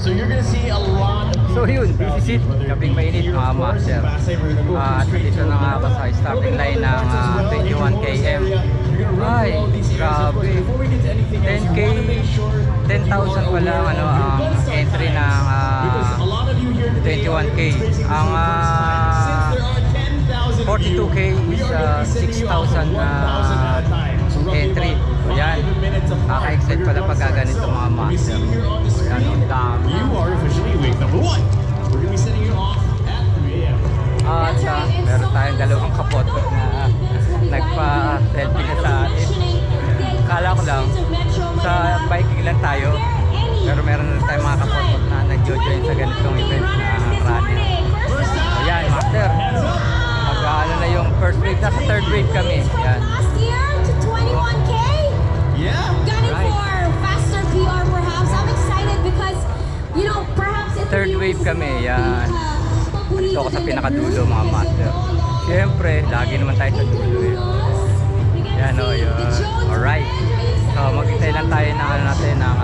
So you're gonna see a lot of So yun, this is it, Gabing Mainit mga master. At dito na nga ako sa starting line ng 21 km. Ay, grabe. 10k, 10,000 pa lang ano, ang entry ng 21k. Ang 42k is 6,000 entry. So yan, kaka-excite pala pag gaganito mga master. So yan, ang dami. You are officially week number 1. We're gonna be setting you off at 3 a.m. At meron tayong dalawang kapot na nagpa-selfie na sa atin. Kala ko lang sa biking lang tayo, pero meron na tayong mga kapot na nag-join sa ganitong event na running. So yan, master, mag-ano na yung first wave, nasa third wave kami. Yan. Last year to 21k. Yeah. Gunning Right. for faster PR perhaps. I'm excited because you know perhaps Third wave kami, yan. Ito ako sa pinakadulo mga master. Siyempre, lagi naman tayo sa dulo eh. Yan o, yun. Alright. So, maghintay lang tayo ng ano natin, ng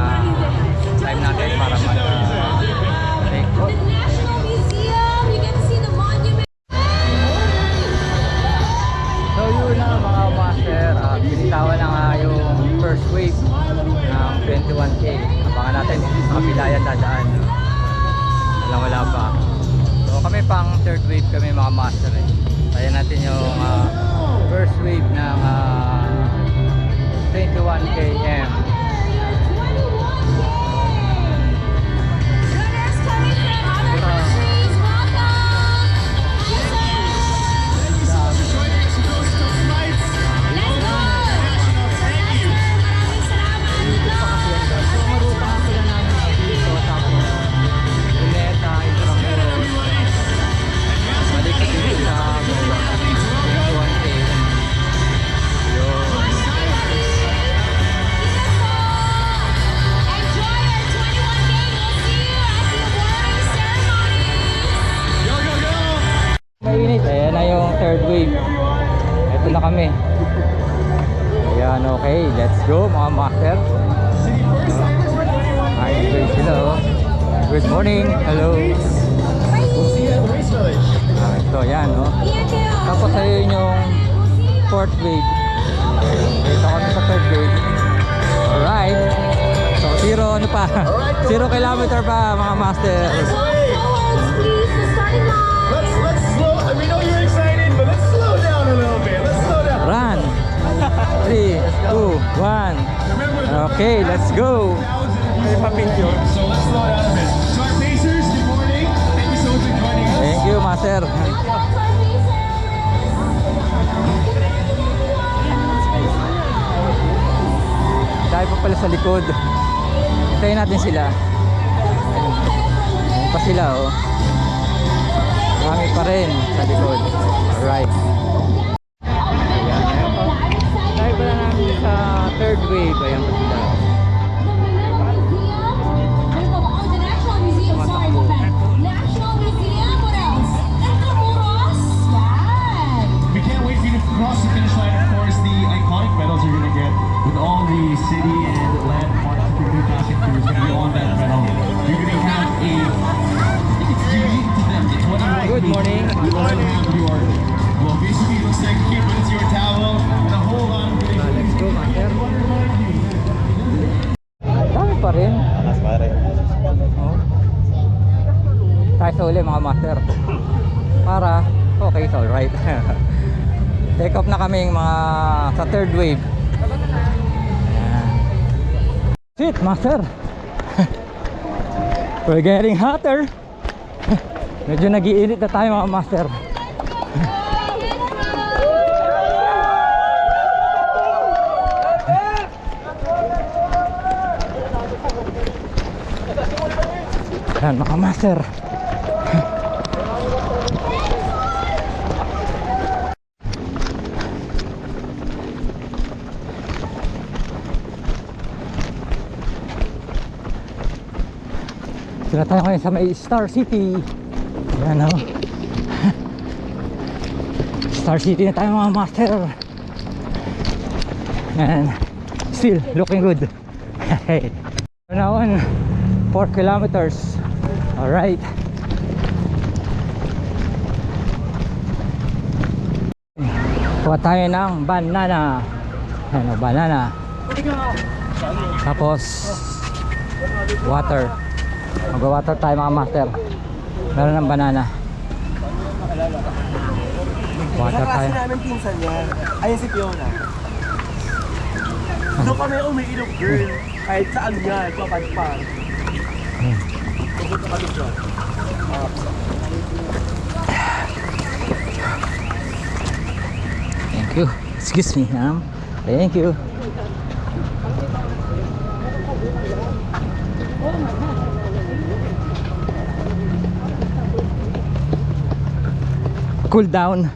time natin para mag-take off. The National Museum, you get to see the monument. So yun na mga master, binitawan na nga yung first wave ng 21k. Abangan natin sa kabila yan dadaan. Wala pa. So kami pang third wave kami mga master eh. Kaya natin yung first wave ng 21 km. Runners coming from other countries, welcome. Thank you so much for joining us for those flights. Let's go. Maraming enjoy our 21k. We'll see you at the awarding ceremony. Go, go, go! Mainit, ayan na yung third wave. Ito na kami. Ayan, okay, let's go mga master. Hi, great, hello. Good morning, hello. See you at the race village. Ito, ayan, no? Tapos ayun yung fourth wave. Dito kami sa third wave. Alright. So, 0 ano pa? 0 kilometer pa mga master. Wait, Please, the starting line. let's slow. We know you're excited, but let's slow down a little bit. Let's slow down. Run. 3, 2, 1. Okay, let's go. So let's slow down a bit. So our pacers, good morning. Thank you so much for joining us. Thank you, master. Dahil pa pala sa likod. Hintayin natin sila. Ayun pa sila, oh. Marami pa rin sa likod. Alright. Ayan, ayan pa. Dahil pala namin sa third wave. Ayan pa sila. The National Museum, sorry, National Museum, what else? Intramuros, yan. We can't wait for you to cross the finish line. Of course, the iconic medals you're going to get with all the city and landmarks that you're going to be passing through is going to be on that medal. You're going to have a, I think it's unique to them, the 21. Good morning. You also have your, well, basically it looks like here, but it's your towel. And a whole lot of really Let's go, master. Dami pa rin. Oh. Tayo sa uli mga master. Para, okay, it's alright. Take off na kaming mga sa third wave. Ayan. Shit, master. We're getting hotter. Medyo nag-iinit na tayo mga master. Ayan mga master. Dito na tayo ngayon sa may Star City. Ayan o. Star City na tayo mga master. And still looking good. Hey. Now on 4 kilometers. Alright. Kuha tayo ng banana. Ano, banana. Tapos water. Mag-water tayo mga master. Meron ng banana. Water tayo. Kasi namin pinsan yan. Ayun si Fiona. Doon kami umiilog, girl. Kahit saan yan, papagpag. Pupunta kami dyan. Thank you. Excuse me, ma'am. Thank you. Cool down.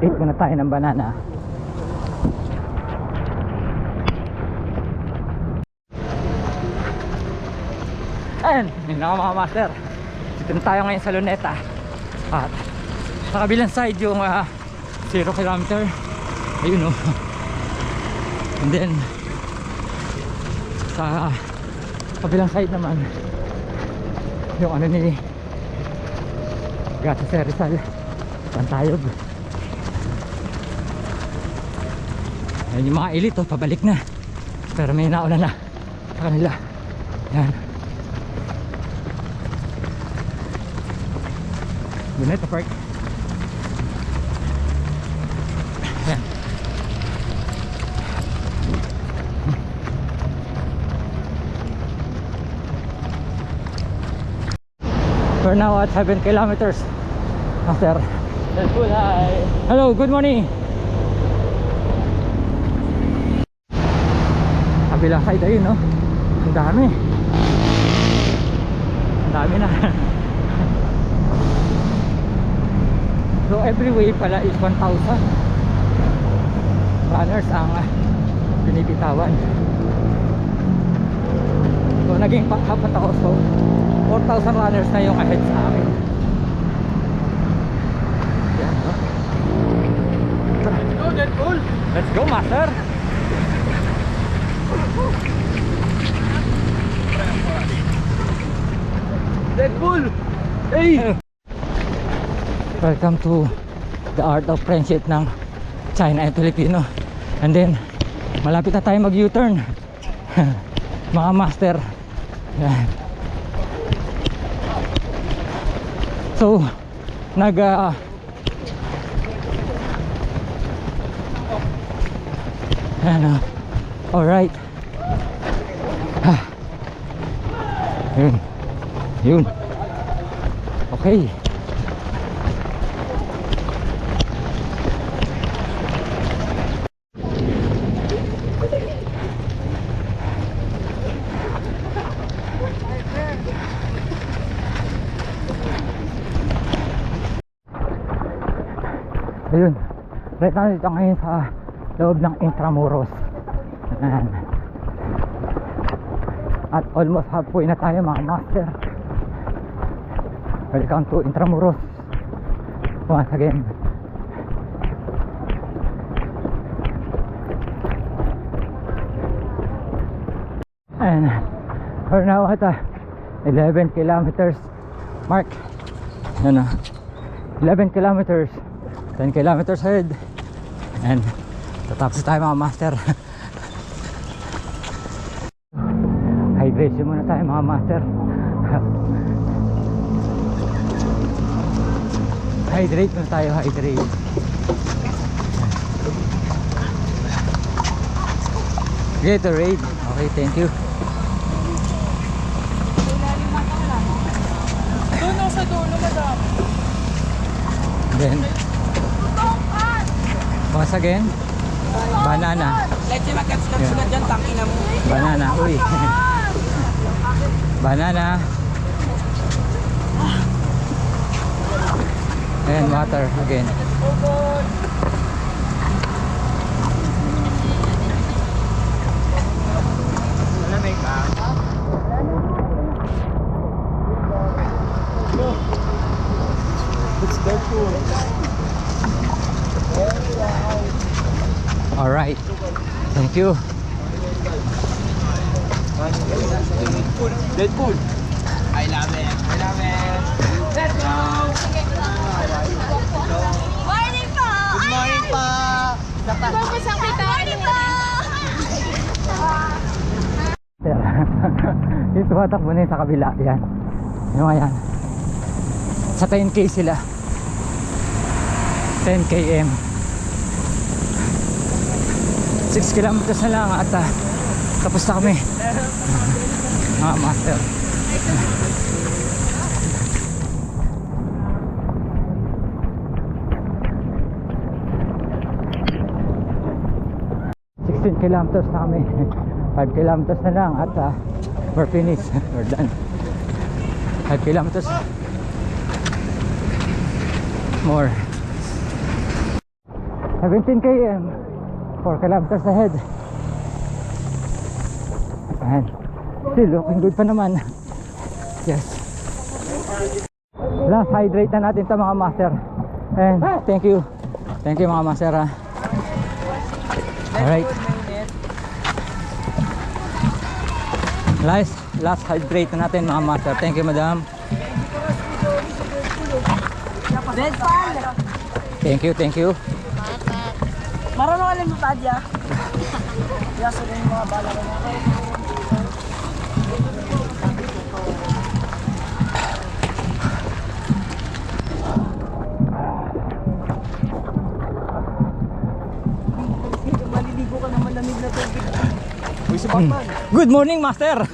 Eat muna tayo ng banana. Ayan, yun na mga master. Dito na tayo ngayon sa Luneta. At sa kabilang side yung 0 kilometer. Ayun o. And then sa kabilang side naman yung ano ni Gata Rizal, Pantayog. Ayan yung mga elite, pabalik na. Pero may nauna na sa kanila. Ayan. Luneta Park. Ayan. We're now at 7 kilometers. Master. That's good, hi. Hello, good morning. Kabilang side ayun, no? Ang dami. Ang dami na. So every way pala is 1,000 runners ang binibitawan. So naging pang-apat ako. So 4,000 runners na yung ahead sa akin. Yan, no? Let's go, Deadpool. Let's go, master. Deadpool. Hey. Welcome to the art of friendship ng China and Filipino. And then malapit na tayo mag U-turn. Mga master. Yan. So nag alright. Yun. Yun. Okay. Ayun. Right now dito ngayon sa loob ng Intramuros. Ayan. At almost halfway na tayo mga master. Welcome to Intramuros once again. And we're now at 11 kilometers mark. Ano, 11 kilometers, 10 kilometers ahead. And tatapos tayo mga master. Hydration muna tayo mga master. Hydrate muna tayo, hydrate. Gatorade. Okay, thank you. Doon ako sa dulo, madam. Then once again, banana. Leche magkatsugat dyan, tangina mo. Banana, uy. Banana. And water again. Alright. Thank you. Deadpool. I love it. I love it. Let's go. Morning po! Good morning pa. Babasang kita! Morning po! Yung tumatakbo na yun sa kabila. Yan. Yung ayan. Sa 10K sila. 10 km. 6 kilometers na lang at tapos na kami. Mga master. Kilometers na kami. 5 kilometers na lang at we're finished. We're done. 5 kilometers more. 17 km. 4 kilometers ahead. And still looking good pa naman. Yes. Last hydrate na natin ito mga master. And thank you. Thank you mga master. Alright. Last hydrate na natin mga master. Thank you madam. Thank you, thank you. Marunong alam mo tadya. Kaya sa mga bala ko na. Maliligo ka naman lamig na tubig. Uy, si Batman. Good morning master.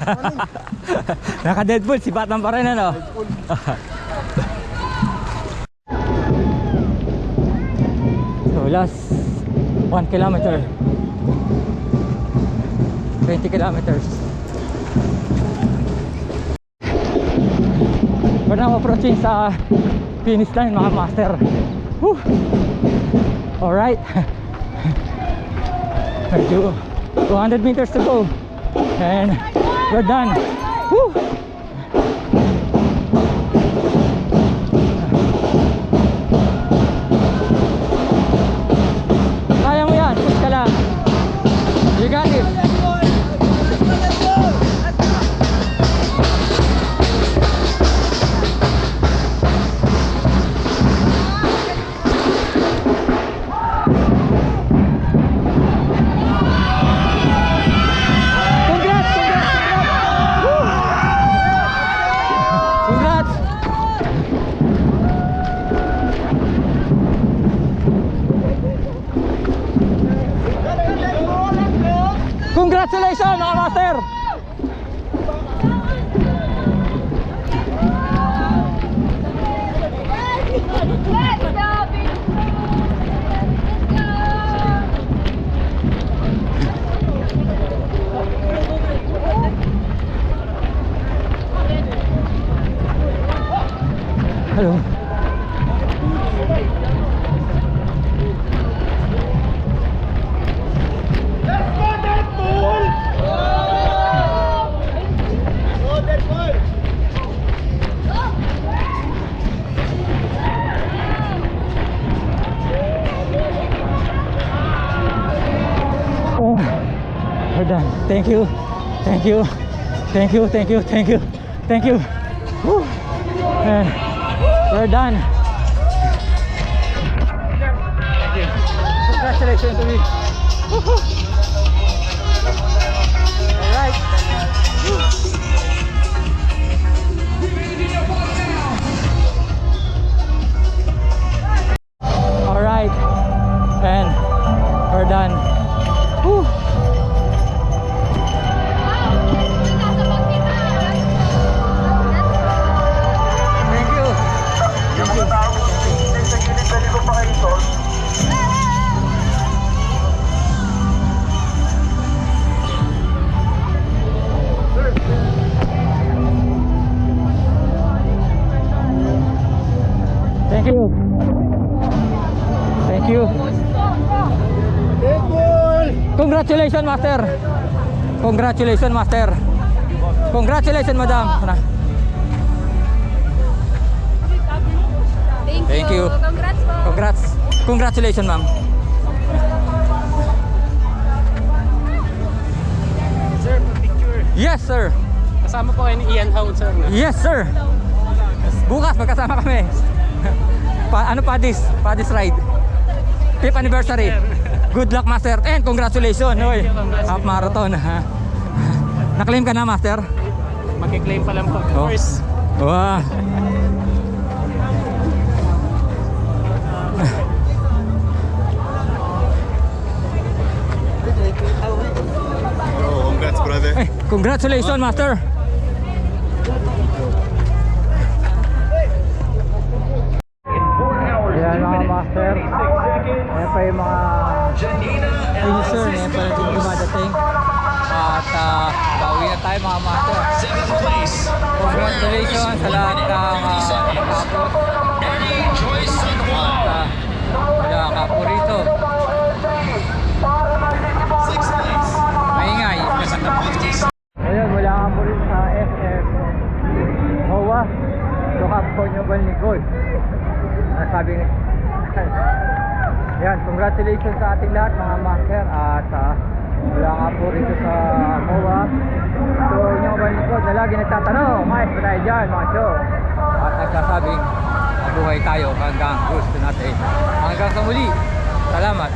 Naka Deadpool si Batman pa rin ano. So last 1 kilometer, 20 kilometers. We're now approaching sa finish line mga master. Woo! Alright. 200 meters to go and we're done. Woo! Kaya mo yan, push ka lang. You got it. Congratulations mga master! Hello. We're done. Thank you. Thank you. Thank you. Thank you. Thank you. Thank you. Woo. And we're done. Thank you. Congratulations to me. All right. All right. And we're done. Woo. Congratulations, Master. Congratulations, Master. Congratulations, Madam. Thank you. Congrats po. Congrats. Congratulations, ma'am. Sir, picture. Yes, sir. Kasama po kayo ni Ian Howe, sir. No? Yes, sir. Bukas magkasama kami. Paddy's ride. 5th anniversary. Good luck, Master. And congratulations. Oy. Half marathon. Na-claim ka na, Master? Makiklaim pa lang po. Oh. First. Wow. Oh, congrats, brother. Hey, congratulations, Master. Yan mga Master. Ayan pa yung mga finisher. Ayan pa yung dumadating. At bawi na tayo mga Master. Congratulations sa lahat ng nakapos. Wala kapo rito. Maingay. Ayun, wala ka po rin sa SF HOA. Lokap po nyo ba Nicole? Sabi nga. Yan, congratulations sa ating lahat mga Master. At wala nga po rito sa HOA. So, nyo ba Nicole na lagi nagtatanong, mais ba tayo dyan mga show? At nagsasabing, mabuhay tayo hanggang gusto natin. Hanggang sa muli. Salamat.